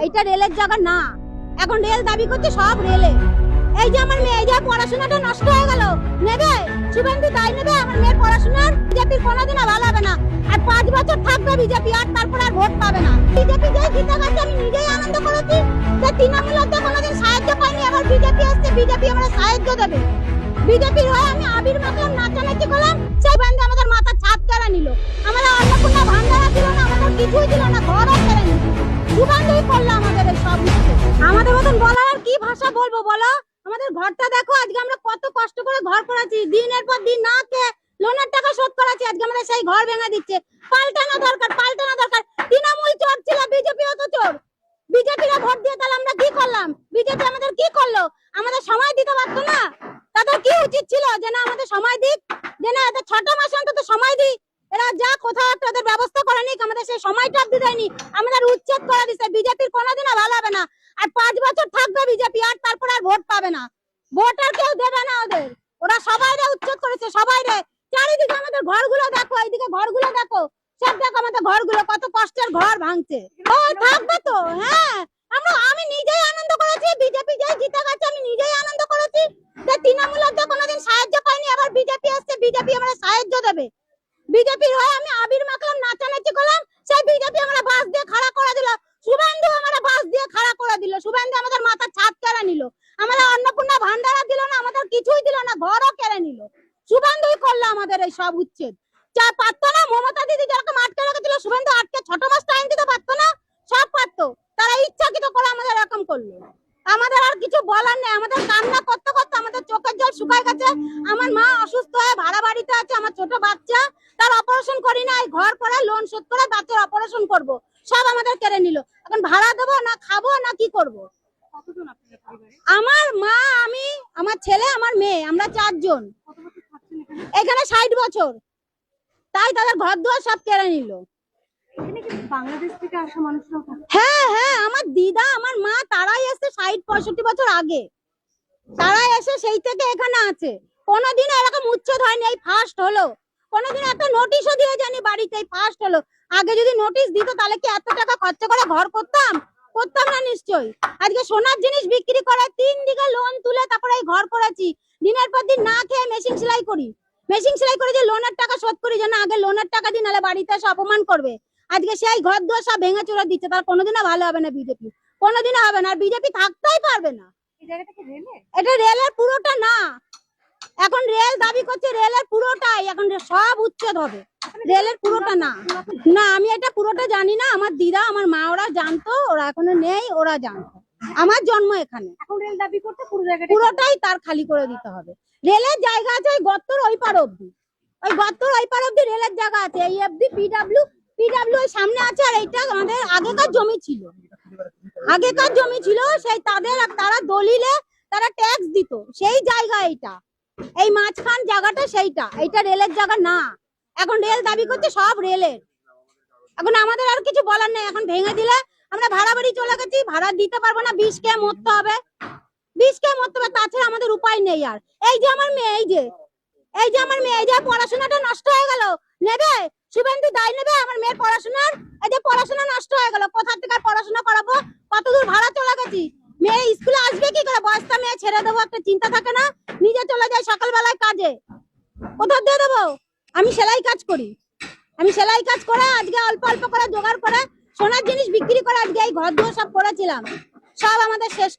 এটা রেলের জায়গা না। এখন রেল দাবি করছে সব রেলে। এই যে আমার মেয়ে, এই যে পড়াশোনাটা নষ্ট হয়ে গেল, নেবে শুভেন্দু দায় নেবে আমার মেয়ের পড়াশোনার? বিজেপির কোনোদিনও ভালো হবে না। আর 5 বছর থাকবে বিজেপি, আর তারপর আর ভোট পাবে না। বিজেপি যে জিতে গেছে আমি নিজেই আনন্দ করেছি যে তৃণমূলতে কোনোদিন সাহায্য পাইনি, আবার বিজেপি আসছে, বিজেপি আমরা সাহায্য দেবে। বিজেপির হয়ে আমি আবির মাখলাম, নাচানাচি করলাম, সেই বান্ধে আমাদের মাথা ছাদ কেড়ে নিল। আমাদের অন্নপূর্ণা ভান্ডারা দিল না, আমাদের কিছুই দিল না, ঘরও কেড়ে নিল। শুভেন্দুই করলো আমাদের এই সব। আমাদের মতন বলার আর কি ভাষা বলবো বলো? আমাদের ঘরটা দেখো, আজকে আমরা কত কষ্ট করে ঘর করেছি, দিনের পর দিন না খেয়ে লোনের টাকা শোধ করেছি, আজকে আমাদের সেই ঘর ভেঙে দিচ্ছে। পাল্টানো দরকার, পাল্টানো দরকার। তৃণমূল চোর ছিল, বিজেপিও তো চোর। বিজেপিরা ভোট দিয়ে তাহলে আমরা কি করলাম? বিজেপি আমাদের কি করলো? আমাদের সময় দিতে পারতো না? তাদের কি উচিত ছিল যে না আমাদের সময় দিক, যে না এদের 6টা মাস অন্তত সময় দিই, এরা যা কোথাও একটা ওদের ব্যবস্থা করে নিক, আমাদের সেই সময়টা অব্দি দেয়নি, আমাদের উচ্ছেদ করে দিচ্ছে। বিজেপির কোনোদিনও ভালো হবে না। আর 5 বছর থাকবে বিজেপি, আর তারপর আর ভোট পাবে না। ভোট আর কেউ দেবে না ওদের। ওরা সবাই উচ্ছেদ করেছে, সবাই রে। চারিদিকে আমাদের ঘরগুলো দেখো, এইদিকে ঘরগুলো দেখো, সব দেখো আমাদের ঘরগুলো, কত কষ্টের ঘর ভাঙছে। ও থাকবে তো, হ্যাঁ। আমি নিজেই আনন্দ করেছি, বিজেপি যে জিতে গেছে আমি নিজেই আনন্দ করেছি যে তৃণমূলতে কোনোদিন সাহায্য পাইনি, আবার বিজেপি আসছে, বিজেপি আমরা সাহায্য দেবে। বিজেপির হয়ে আমি আবির মাখলাম, নাচানাচি করলাম, সেই বিজেপি আমরা বাস দিয়ে খাড়া করে দিল। শুভেন্দু আমরা বাস দিয়ে খাড়া করে দিল। শুভেন্দু আমাদের মাথার ছাদ কেড়ে নিল, আমাদের অন্নপূর্ণা ভান্ডারা দিল না, আমাদের কিছুই দিল না, ঘরও কেড়ে নিল। শুভেন্দুই করলো আমাদের এই সব উচ্ছেদ। যা পারতো না, মমতা দিদি যেরকম আটকে রেখেছিল, শুভেন্দু আটকে 6টা মাস টাইম দিতে পারতো না? সব পারতো, তারা ইচ্ছাকৃত করে আমাদের এরকম করলো। আমাদের আর কিছু বলার নেই। আমাদের কান্না করতে করতে আমাদের চোখের জল শুকায় গেছে। আমার মা অসুস্থ হয়ে ভাড়া বাড়িতে আছে, আমার ছোট বাচ্চা, তার অপারেশন করি না, ঘর করে লোন শোধ করে বাচ্চার অপারেশন করব, সব আমাদের কেড়ে নিল। এখন ভাড়া দেবো না, খাবো না, কি করব? আমার মা, আমি, আমার ছেলে, আমার মেয়ে, আমরা 4 জন এখানে। 60 বছর। তাই তাদের ঘর দুয়ার সব কেড়ে নিল। বাংলাদেশ থেকে আসা মানুষরাও থাকে? হ্যাঁ হ্যাঁ, আমার দিদা, আমার মা, তারাই এসে 60-65 বছর আগে, তারাই এসে সেই থেকে এখানে আছে। কোনোদিন এরকম উচ্ছেদ হয়নি, এই ফার্স্ট হলো। কোনোদিন একটা নোটিশও দিয়ে জানি বাড়িতে, এই ফার্স্ট হলো। আগে যদি নোটিশ দিত তাহলে কি এত টাকা খরচা করে ঘর করতাম? করতাম না নিশ্চয়ই। আজকে সোনার জিনিস বিক্রি করে 3 দিকে লোন তুলে তারপরে এই ঘর করেছি। দিনের পর দিন না খেয়ে মেশিন সেলাই করি, মেশিন সেলাই করে যে লোনের টাকা শোধ করি, যেন আগে লোনের টাকা দিই, নাহলে বাড়িতে এসে অপমান করবে। আজকে সেই ঘর দুয়ার সব ভেঙে চুরে দিচ্ছে। তার কোনোদিনও ভালো হবে না বিজেপি, কোনোদিনও হবে না। আর বিজেপি থাকতেই পারবে না। এই জায়গাটা কি রেলে? এটা রেলের পুরোটা না। এখন রেল দাবি করছে রেলের পুরোটাই, এখন সব উচ্ছেদ হবে, রেলের পুরোটা না। না, আমি এটা পুরোটা জানি না। আমার দিদা, আমার মা, ওরা জানতো, ওরা এখনো নেই, ওরা জানতো। আমার জন্ম এখানে। এখন রেল দাবি করতে পুরো জায়গাটা পুরোটাই তার খালি করে দিতে হবে। রেলের জায়গা আছে ওই গর্তর ওই পার অব্দি, ওই গর্তর ওই পার অব্দি রেলের জায়গা আছে। এই অব্দি পিডাব্লিউ ওই সামনে আছে। আর এইটা আমাদের আগেকার জমি ছিল, আগেকার জমি ছিল, সেই তাদের, তারা দলিলে তারা ট্যাক্স দিত, সেই জায়গা এইটা। এই মাঝখান জায়গাটা সেইটা, এইটা রেলের জায়গা না। এখন রেল দাবি করছে সব রেলের। এখন আমাদের আর কিছু বলার নেই। এখন ভেঙে দিলে আমরা ভাড়া বাড়ি চলে গেছি, ভাড়া দিতে পারবো না, 20 কে মরতে হবে, 20 কে মরতে হবে, তাছাড়া আমাদের উপায় নেই আর। এই যে আমার মেয়ে, এই যে আমার মেয়ে, এই যে পড়াশোনাটা নষ্ট হয়ে গেল, নেবে শুভেন্দু দায় নেবে আমার মেয়ের পড়াশোনার? এই যে পড়াশোনা নষ্ট হয়ে গেল, কোথা থেকে পড়াশোনা করাবো? কত দূর ভাড়া চলে গেছি। মেয়ে স্কুলে আসবে কি করে? বয়সটা মেয়ে ছেড়ে দেবো, একটা চিন্তা থাকে না? নিজে চলে যায় সকালবেলায় কাজে, কোথা দিয়ে দেবো? আমি সেলাই কাজ করি, আমি সেলাই কাজ করে আজকে অল্প অল্প করে জোগাড় করে সোনার জিনিস বিক্রি করে আজকে এই ঘর দুয়ার সব করেছিলাম, সব আমাদের শেষ।